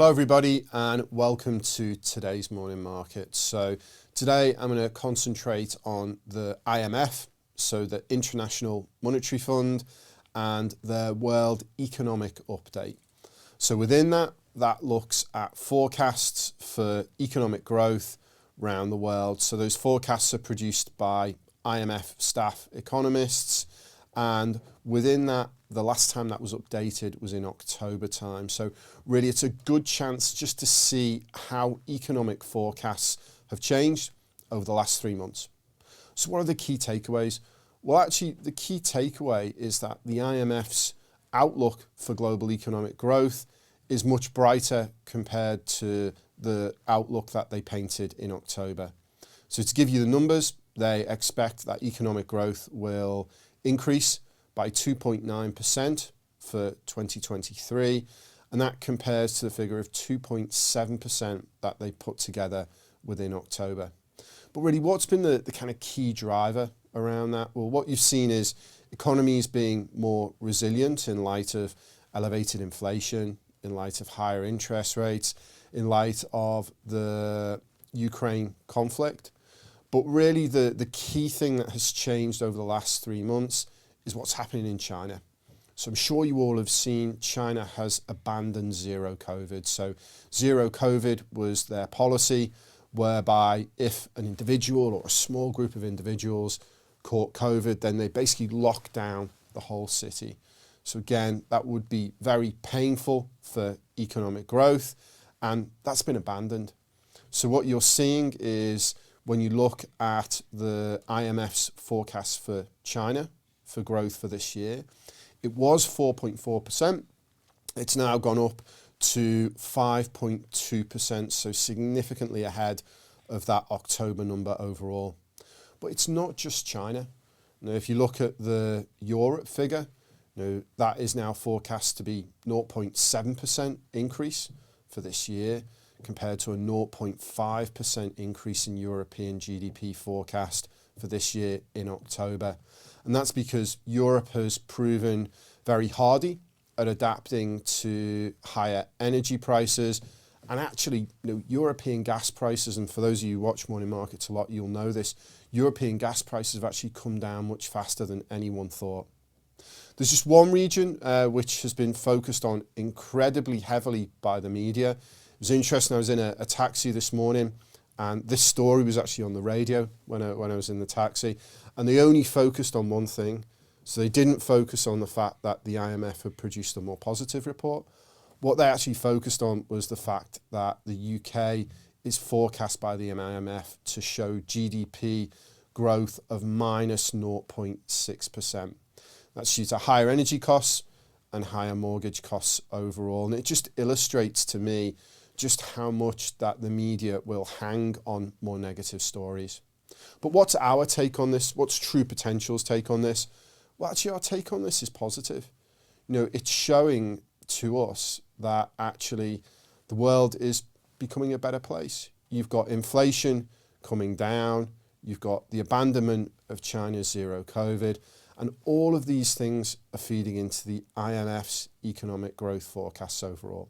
Hello everybody and welcome to today's morning market. So today I'm going to concentrate on the IMF, so the International Monetary Fund, and their World Economic Update. So within that looks at forecasts for economic growth around the world. So those forecasts are produced by IMF staff economists, and within that, the last time that was updated was in October time. So really it's a good chance just to see how economic forecasts have changed over the last 3 months. So what are the key takeaways? Well, actually the key takeaway is that the IMF's outlook for global economic growth is much brighter compared to the outlook that they painted in October. So to give you the numbers, they expect that economic growth will increase by 2.9% for 2023, and that compares to the figure of 2.7% that they put together within October. But really, what's been the kind of key driver around that? Well, what you've seen is economies being more resilient in light of elevated inflation, in light of higher interest rates, in light of the Ukraine conflict. But really the key thing that has changed over the last 3 months is what's happening in China. So I'm sure you all have seen China has abandoned zero COVID. So zero COVID was their policy, whereby if an individual or a small group of individuals caught COVID, then they basically locked down the whole city. So again, that would be very painful for economic growth, and that's been abandoned. So what you're seeing is, when you look at the IMF's forecast for China for growth for this year, it was 4.4%. It's now gone up to 5.2%, so significantly ahead of that October number overall. But it's not just China. Now, if you look at the Europe figure, that is now forecast to be 0.7% increase for this year, compared to a 0.5% increase in European GDP forecast for this year in October. And that's because Europe has proven very hardy at adapting to higher energy prices. And actually, European gas prices, and for those of you who watch morning markets a lot, you'll know this, European gas prices have actually come down much faster than anyone thought. There's just one region which has been focused on incredibly heavily by the media. It was interesting, I was in a taxi this morning, and this story was actually on the radio when I was in the taxi, and they only focused on one thing. So they didn't focus on the fact that the IMF had produced a more positive report. What they actually focused on was the fact that the UK is forecast by the IMF to show GDP growth of minus 0.6%. That's due to higher energy costs and higher mortgage costs overall. And it just illustrates to me just how much that the media will hang on more negative stories. But what's our take on this? What's True Potential's take on this? Well, actually, our take on this is positive. It's showing to us that actually the world is becoming a better place. You've got inflation coming down. You've got the abandonment of China's zero COVID. And all of these things are feeding into the IMF's economic growth forecasts overall.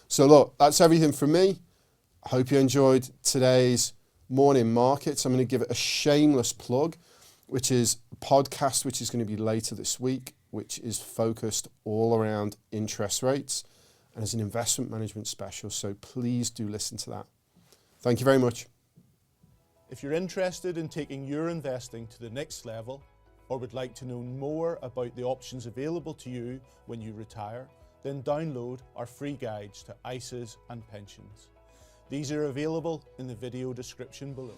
So look, that's everything from me. I hope you enjoyed today's morning markets. I'm going to give it a shameless plug, which is a podcast which is going to be later this week, which is focused all around interest rates and is an investment management special. So please do listen to that. Thank you very much. If you're interested in taking your investing to the next level, or would like to know more about the options available to you when you retire, then download our free guides to ISAs and pensions. These are available in the video description below.